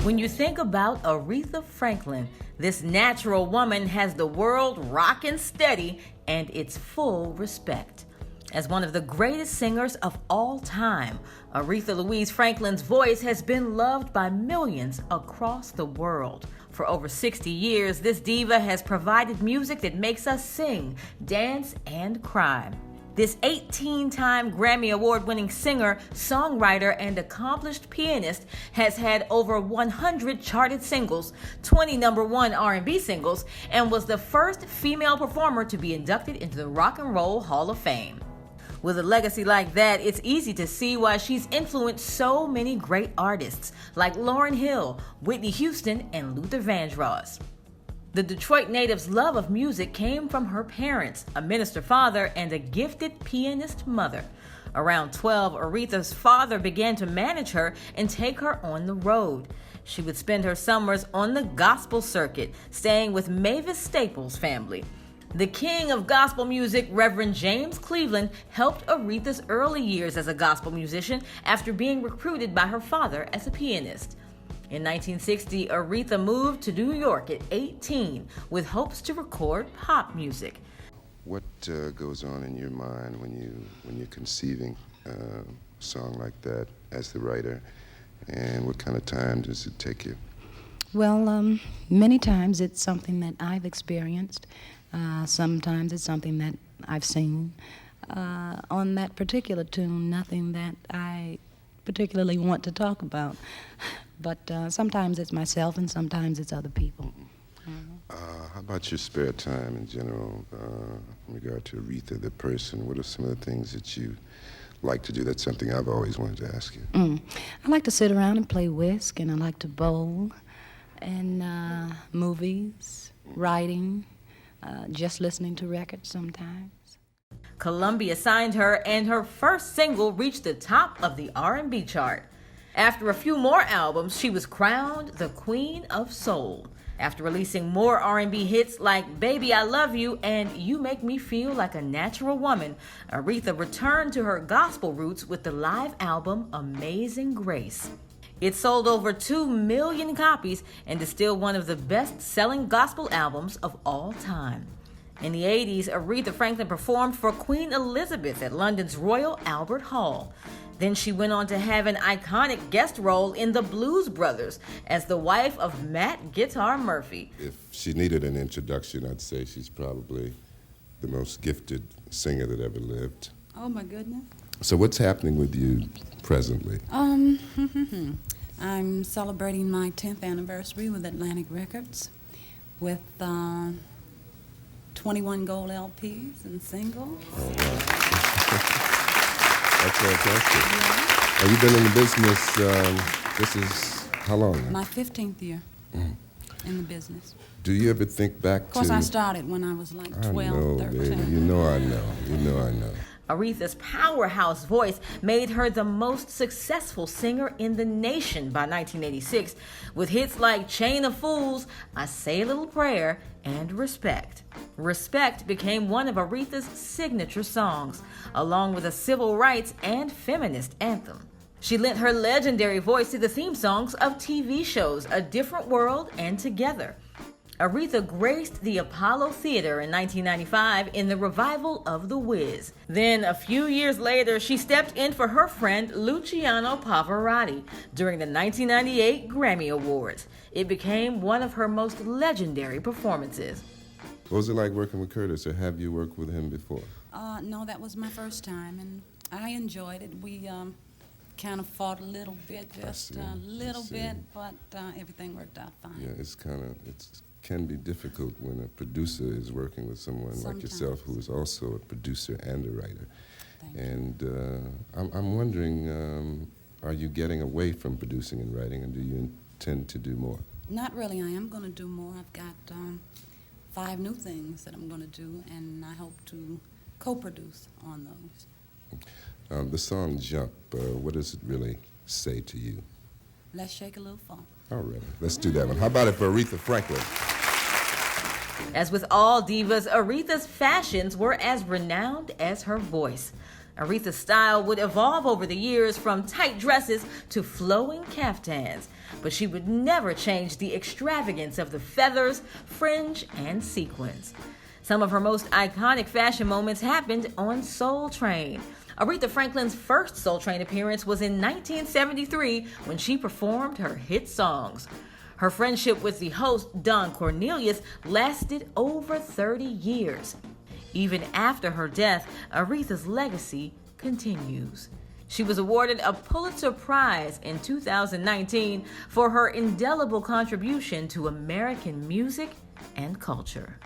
When you think about Aretha Franklin, this natural woman has the world rockin' steady and its full respect. As one of the greatest singers of all time, Aretha Louise Franklin's voice has been loved by millions across the world. For over 60 years, this diva has provided music that makes us sing, dance, and cry. This 18-time Grammy Award-winning singer, songwriter, and accomplished pianist has had over 100 charted singles, 20 #1 R&B singles, and was the first female performer to be inducted into the Rock and Roll Hall of Fame. With a legacy like that, it's easy to see why she's influenced so many great artists like Lauryn Hill, Whitney Houston, and Luther Vandross. The Detroit native's love of music came from her parents, a minister father and a gifted pianist mother. Around 12, Aretha's father began to manage her and take her on the road. She would spend her summers on the gospel circuit, staying with Mavis Staples' family. The king of gospel music, Reverend James Cleveland, helped Aretha's early years as a gospel musician after being recruited by her father as a pianist. In 1960, Aretha moved to New York at 18 with hopes to record pop music. What goes on in your mind when you're conceiving a song like that as the writer, and what kind of time does it take you? Well, many times it's something that I've experienced. Sometimes it's something that I've seen. On that particular tune, nothing that I particularly want to talk about. But sometimes it's myself and sometimes it's other people. How about your spare time in general, in regard to Aretha, the person? What are some of the things that you like to do? That's something I've always wanted to ask you. I like to sit around and play whisk, and I like to bowl, and movies, writing, just listening to records sometimes. Columbia signed her, and her first single reached the top of the R&B chart. After a few more albums, she was crowned the Queen of Soul. After releasing more R&B hits like Baby I Love You and You Make Me Feel Like a Natural Woman, Aretha returned to her gospel roots with the live album Amazing Grace. It sold over 2 million copies and is still one of the best-selling gospel albums of all time. In the 80s, Aretha Franklin performed for Queen Elizabeth at London's Royal Albert Hall. Then she went on to have an iconic guest role in The Blues Brothers as the wife of Matt Guitar Murphy. If she needed an introduction, I'd say she's probably the most gifted singer that ever lived. Oh, my goodness. So what's happening with you presently? I'm celebrating my 10th anniversary with Atlantic Records with 21 gold LPs and singles. Oh, wow. That's fantastic. Yeah. Have you been in the business, this is how long? My 15th year in the business. Do you ever think back to... Of course, I started when I was like 12, I know, 13. Baby. You know I know. Aretha's powerhouse voice made her the most successful singer in the nation by 1986, with hits like Chain of Fools, I Say a Little Prayer, and Respect. Respect became one of Aretha's signature songs, along with a civil rights and feminist anthem. She lent her legendary voice to the theme songs of TV shows A Different World and Together. Aretha graced the Apollo Theater in 1995 in the revival of The Wiz. Then, a few years later, she stepped in for her friend Luciano Pavarotti during the 1998 Grammy Awards. It became one of her most legendary performances. What was it like working with Curtis, or have you worked with him before? No, that was my first time, and I enjoyed it. We kind of fought a little bit, just a little bit, but everything worked out fine. Yeah, it can be difficult when a producer is working with someone like yourself, who is also a producer and a writer. Thank you. I'm wondering, are you getting away from producing and writing, and do you intend to do more? Not really. I am going to do more. I've got 5 new things that I'm going to do, and I hope to co-produce on those. The song Jump, what does it really say to you? Let's shake a little funk. All right, let's do that one. How about it for Aretha Franklin? As with all divas, Aretha's fashions were as renowned as her voice. Aretha's style would evolve over the years from tight dresses to flowing caftans, but she would never change the extravagance of the feathers, fringe, and sequins. Some of her most iconic fashion moments happened on Soul Train. Aretha Franklin's first Soul Train appearance was in 1973 when she performed her hit songs. Her friendship with the host, Don Cornelius, lasted over 30 years. Even after her death, Aretha's legacy continues. She was awarded a Pulitzer Prize in 2019 for her indelible contribution to American music and culture.